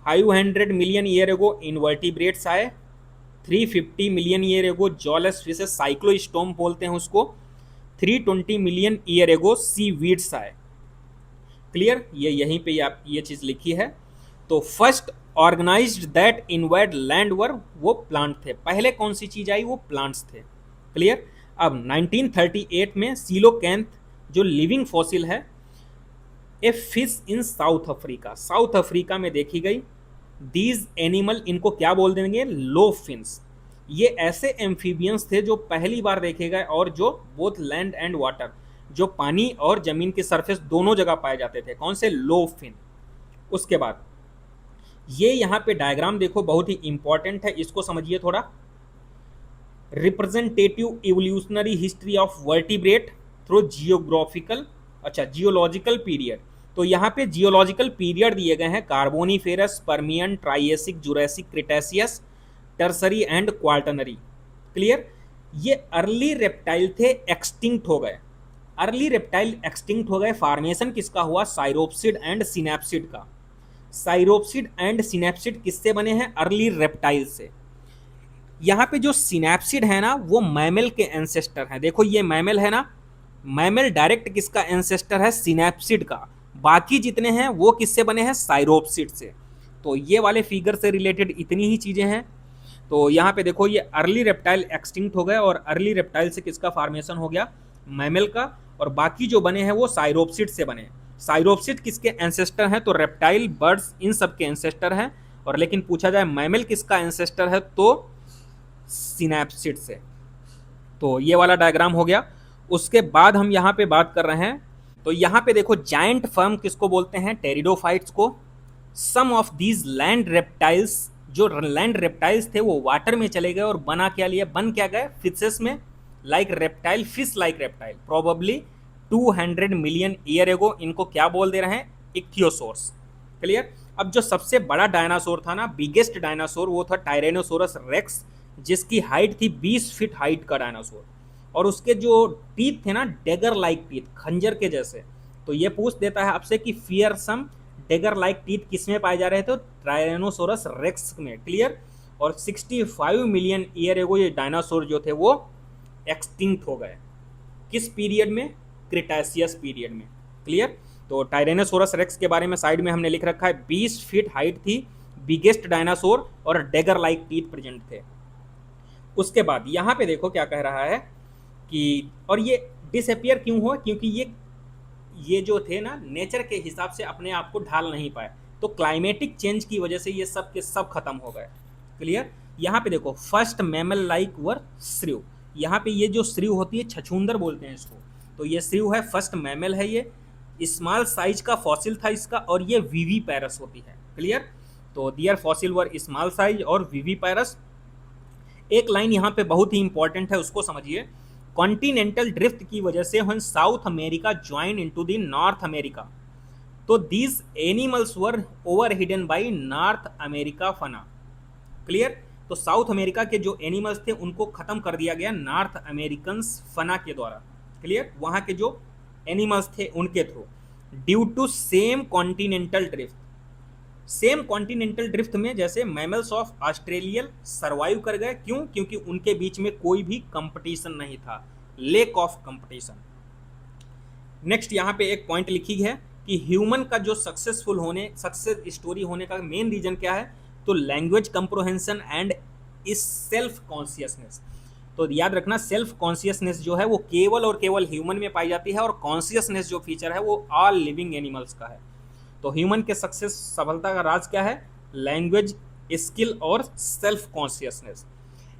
500 मिलियन ईयर एगो इनवर्टिब्रेट्स आए, 350 million year ago jawless fishes, cyclostome बोलते हैं उसको, 320 मिलियन ईयर एगो सी वीड्स आए। क्लियर। ये यहीं पे आप ये चीज लिखी है। तो first organized that invade land were, वो प्लांट थे। पहले कौन सी चीज आई, वो प्लांट्स थे। क्लियर। अब 1938 में सीलोकैंथ जो लिविंग फॉसिल है, a fish in south Africa, south Africa में देखी गई। दीज एनिमल, इनको क्या बोल देंगे, लो फिन्स। ये ऐसे एम्फीबियंस थे जो पहली बार देखे गए और जो बोथ लैंड एंड वाटर, जो पानी और जमीन की सरफेस दोनों जगह पाए जाते थे। कौन से, लो फिन। उसके बाद ये यहाँ पे डायग्राम देखो, बहुत ही इंपॉर्टेंट है, इसको समझिए थोड़ा। Representative evolutionary history of vertebrate through geographical, अच्छा जियोलॉजिकल पीरियड। तो यहाँ पे जियोलॉजिकल पीरियड दिए गए हैं, Carboniferous, Permian, Triassic, Jurassic, Cretaceous, tertiary and quaternary. Clear. ये अर्ली रेप्टाइल थे, एक्सटिंक्ट हो गए। अर्ली रेप्टाइल एक्सटिंक्ट हो गए, फॉर्मेशन किसका हुआ, साइरोप्सिड एंड सिनेप्सिड का। साइरोप्सिड एंड सिनेप्सिड किससे बने हैं, अर्ली रेप्टाइल से। यहाँ पे जो सिनेप्सिड है ना, वो मैमल के एंसेस्टर हैं। देखो ये मैमल है ना, मैमल डायरेक्ट किसका एंसेस्टर है, सिनेप्सिड का। बाकी जितने हैं वो किससे बने हैं, साइरोप्सिड से। तो ये वाले फिगर से रिलेटेड इतनी ही चीजें हैं। तो यहाँ पे देखो ये अर्ली रेप्टाइल एक्सटिंक्ट हो गए, और अर्ली रेप्टाइल से किसका फॉर्मेशन हो गया, मैमल का। और बाकी जो बने हैं वो साइरोप्सिड से बने। साइरोप्सिड किसके एंसेस्टर हैं, तो रेप्टाइल, बर्ड्स, इन सब के एंसेस्टर हैं। और लेकिन पूछा जाए मैमल किसका एंसेस्टर है, तो सिनेप्सिड से। तो ये वाला डायग्राम हो गया। उसके बाद हम यहाँ पे बात कर रहे हैं, तो यहाँ पे देखो जायंट फर्म किसको बोलते हैं, टेरिडोफाइट्स को। सम ऑफ दीज लैंड रेप्टाइल्स, जो लैंड रेप्टाइल्स थे वो वाटर में चले गए और बना क्या लिए, बन क्या गए, फिशेस में, like reptile, fish like reptile. Probably 200 million year ago इनको क्या बोल दे रहे हैं, इक्थियोसोर्स। क्लियर। अब जो सबसे बड़ा डायनासोर था ना, बिगेस्ट डायनासोर, वो था टायरेनोसोरस रेक्स, जिसकी हाइट थी 20 फीट हाइट का डायनासोर। और उसके जो टीथ थे ना, डेगर लाइक टीथ, खंजर के जैसे। तो ये पूछ देता है आपसे कि फियरसम डेगर लाइक टीथ किस में पाए जा रहे थे, तो टायरेनोसोरस रेक्स में। क्लियर। और 65 मिलियन ईयर एगो ये डायनासोर जो थे वो एक्सटिंक्ट हो गए। किस पीरियड में, क्रिटेशियस पीरियड में। क्लियर। तो टायरेनोसोरस रेक्स के बारे में साइड में हमने लिख रखा है, 20 फीट हाइट थी, बिगेस्ट डायनासोर, और डेगर लाइक टीथ प्रेजेंट थे। उसके बाद यहाँ पे देखो क्या कह रहा है कि, और ये डिसअपियर क्यों हुआ, क्योंकि ये जो थे ना, नेचर के हिसाब से अपने आप को ढाल नहीं पाए, तो क्लाइमेटिक चेंज की वजह से ये सब के सब खत्म हो गए। क्लियर। यहाँ पे देखो फर्स्ट मैमल लाइक वर श्रिव। यहाँ पे ये जो श्रिव होती है, छछूंदर बोलते हैं इसको, तो ये श्रिव है, फर्स्ट मैमल है ये। स्मॉल साइज का फॉसिल था इसका, और ये विवीपैरस होती है। क्लियर। तो दियर फॉसिल वर स्मॉल साइज और विवीपैरस। एक लाइन यहाँ पे बहुत ही इंपॉर्टेंट है, उसको समझिए। कॉन्टिनेंटल ड्रिफ्ट की वजह से when South America join into the North America, तो these animals were over hidden by North America fauna. Clear. तो साउथ अमेरिका के जो एनिमल्स थे उनको खत्म कर दिया गया नॉर्थ अमेरिकन फना के द्वारा। क्लियर। वहां के जो एनिमल्स थे उनके थ्रू, due to same continental drift. Same continental drift में जैसे मैमल्स ऑफ ऑस्ट्रेलिया सर्वाइव कर गए, क्यों, क्योंकि उनके बीच में कोई भी कंपटीशन नहीं था, लेक ऑफ कंपटीशन। नेक्स्ट यहाँ पे एक पॉइंट लिखी है कि ह्यूमन का जो सक्सेस स्टोरी होने का मेन रीजन क्या है, तो लैंग्वेज कंप्रोहेंशन एंड इस सेल्फ कॉन्शियसनेस। तो याद रखना सेल्फ कॉन्शियसनेस जो है वो केवल और केवल ह्यूमन में पाई जाती है, और कॉन्शियसनेस जो फीचर है वो ऑल लिविंग एनिमल्स का है। तो ह्यूमन के सक्सेस सफलता का राज क्या है? लैंग्वेज, स्किल और सेल्फ कॉन्शियसनेस।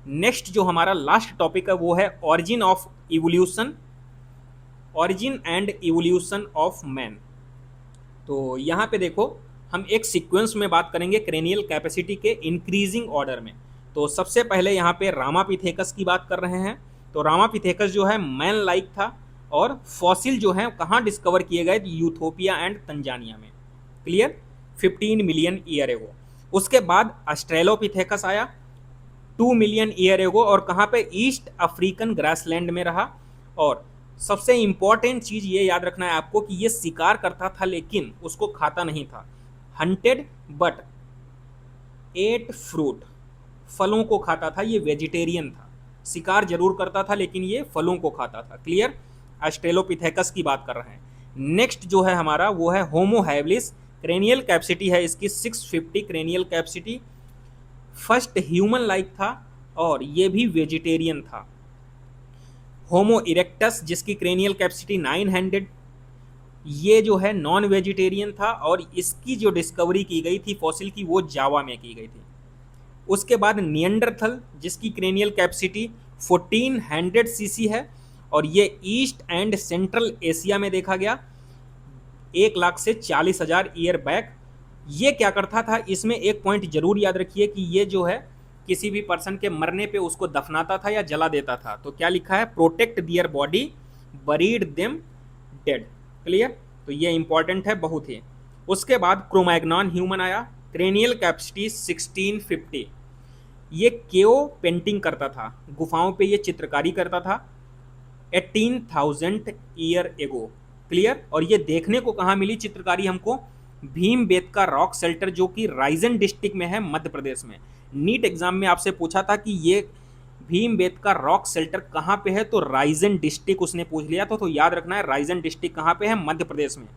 नेक्स्ट जो हमारा लास्ट टॉपिक है वो है origin of evolution, origin and evolution of man. तो यहाँ पे देखो हम एक सीक्वेंस में बात करेंगे क्रेनियल कैपेसिटी के इंक्रीजिंग ऑर्डर में। तो सबसे पहले यहाँ पे रामापिथेकस की बात कर रहे हैं। तो रामापिथेकस जो है मैन लाइक था, और फॉसिल जो है कहाँ डिस्कवर किए गए? यूथोपिया एंड तंजानिया में। क्लियर? 15 million year ago. उसके बाद ऑस्ट्रेलोपिथेकस आया 2 मिलियन ईयर एगो, और कहाँ पे? ईस्ट अफ्रीकन ग्रासलैंड में रहा। और सबसे इंपॉर्टेंट चीज ये याद रखना है आपको कि ये शिकार करता था लेकिन उसको खाता नहीं था। हंटेड बट एट फ्रूट, फलों को खाता था, ये वेजिटेरियन था। शिकार जरूर करता था लेकिन ये फलों को खाता था। क्लियर? ऑस्ट्रेलोपिथेकस की बात कर रहे हैं। नेक्स्ट जो है हमारा वो है होमो हैबिलिस। क्रेनियल कैपेसिटी है इसकी 650 cranial capacity. First human like था और ये भी वेजिटेरियन था। होमो इरेक्टस जिसकी क्रेनियल कैपेसिटी 900, ये जो है नॉन वेजिटेरियन था, और इसकी जो डिस्कवरी की गई थी फॉसिल की वो जावा में की गई थी। उसके बाद नियंडरथल जिसकी क्रेनियल कैपेसिटी 1400 सीसी है, और ये ईस्ट एंड सेंट्रल एशिया में देखा गया 1 लाख से 40,000 ईयर बैक। ये क्या करता था? इसमें एक पॉइंट जरूर याद रखिए कि ये जो है किसी भी पर्सन के मरने पे उसको दफनाता था या जला देता था। तो क्या लिखा है? Protect their body, buried them dead. Clear? तो ये इंपॉर्टेंट है बहुत ही। उसके बाद क्रोमैग्नॉन ह्यूमन आया, क्रेनियल कैपेसिटी 1650। ये केओ पेंटिंग करता था, गुफाओं पे ये चित्रकारी करता था 18,000 ईयर एगो। क्लियर? और ये देखने को कहाँ मिली चित्रकारी हमको? भीमबेटका रॉक शेल्टर जो कि राइजन डिस्ट्रिक्ट में है, मध्य प्रदेश में। नीट एग्जाम में आपसे पूछा था कि ये भीमबेटका रॉक शेल्टर कहाँ पे है, तो राइजन डिस्ट्रिक्ट उसने पूछ लिया तो याद रखना है राइजन डिस्ट्रिक्ट कहाँ पे है? मध्य प्रदेश में।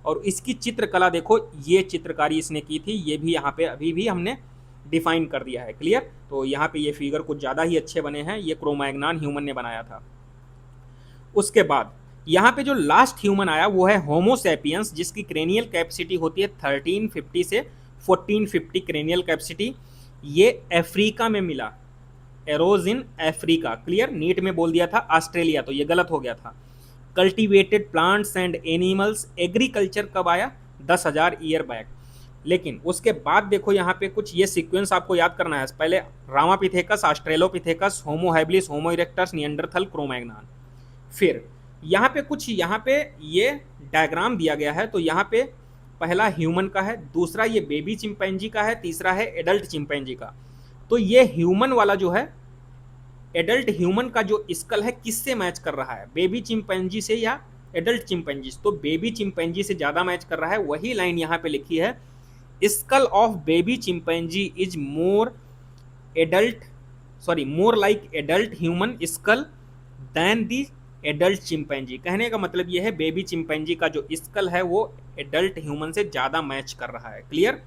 और इसकी चित्रकला देखो, ये चित्रकारी इसने की थी, ये भी यहाँ पे अभी भी हमने डिफाइन कर दिया है। क्लियर? तो यहाँ पे ये फिगर कुछ ज़्यादा ही अच्छे बने हैं, ये क्रोमैग्नॉन ह्यूमन ने बनाया था। उसके बाद यहाँ पे जो लास्ट ह्यूमन आया वो है होमो सैपियंस जिसकी क्रेनियल कैपेसिटी होती है 1350 से 1450 क्रेनियल कैपेसिटी। ये अफ्रीका में मिला, arose in Africa. Clear? NEET में बोल दिया था ऑस्ट्रेलिया, तो ये गलत हो गया था। Cultivated plants and animals, agriculture कब आया? 10,000 ईयर बैक। लेकिन उसके बाद देखो यहाँ पे कुछ ये सीक्वेंस आपको याद करना है। पहले रामापिथेकस, ऑस्ट्रेलोपिथेकस, होमो हैबिलिस, होमो इरेक्टस, नियंडरथल, क्रोमैग्नॉन। फिर यहाँ पे कुछ यहाँ पे ये डायग्राम दिया गया है। तो यहाँ पे पहला ह्यूमन का है, दूसरा ये बेबी चिंपैंजी का है, तीसरा है एडल्ट चिंपैंजी का। तो ये ह्यूमन वाला जो है, एडल्ट ह्यूमन का जो स्कल है किससे मैच कर रहा है? बेबी चिंपैंजी से या एडल्ट चिंपैंजी? तो बेबी चिंपैंजी से ज़्यादा मैच कर रहा है। वही लाइन यहाँ पे लिखी है, skull of baby chimpanzee is more like adult human skull than the adult chimpanzee. कहने का मतलब ये है बेबी चिंपैंजी का जो स्कल है वो एडल्ट ह्यूमन से ज़्यादा मैच कर रहा है। क्लियर?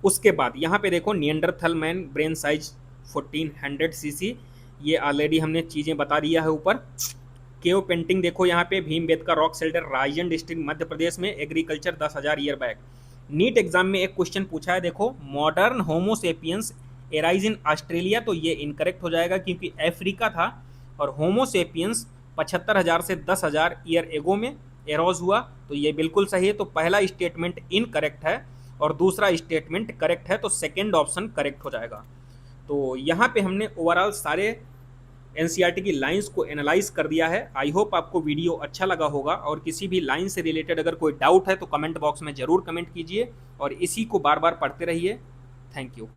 उसके बाद यहाँ पे देखो Neanderthal man brain size 1400 CC, ये ऑलरेडी हमने चीज़ें बता दिया है ऊपर। केव पेंटिंग देखो यहाँ पे, Bhimbetka rock shelter, Raigarh district, Madhya Pradesh में, agriculture 10,000 year back. NEET exam में एक क्वेश्चन पूछा है, देखो modern homo sapiens arise in Australia, तो ये इनकरेक्ट हो जाएगा क्योंकि अफ्रीका था, और होमोसेपियंस 75,000 से 10,000 ईयर एगो में एरोज हुआ, तो ये बिल्कुल सही है। तो पहला स्टेटमेंट इनकरेक्ट है और दूसरा स्टेटमेंट करेक्ट है, तो सेकेंड ऑप्शन करेक्ट हो जाएगा। तो यहाँ पे हमने ओवरऑल सारे एनसीईआरटी की लाइंस को एनालाइज कर दिया है। आई होप आपको वीडियो अच्छा लगा होगा, और किसी भी लाइन से रिलेटेड अगर कोई डाउट है तो कमेंट बॉक्स में ज़रूर कमेंट कीजिए, और इसी को बार बार पढ़ते रहिए। Thank you.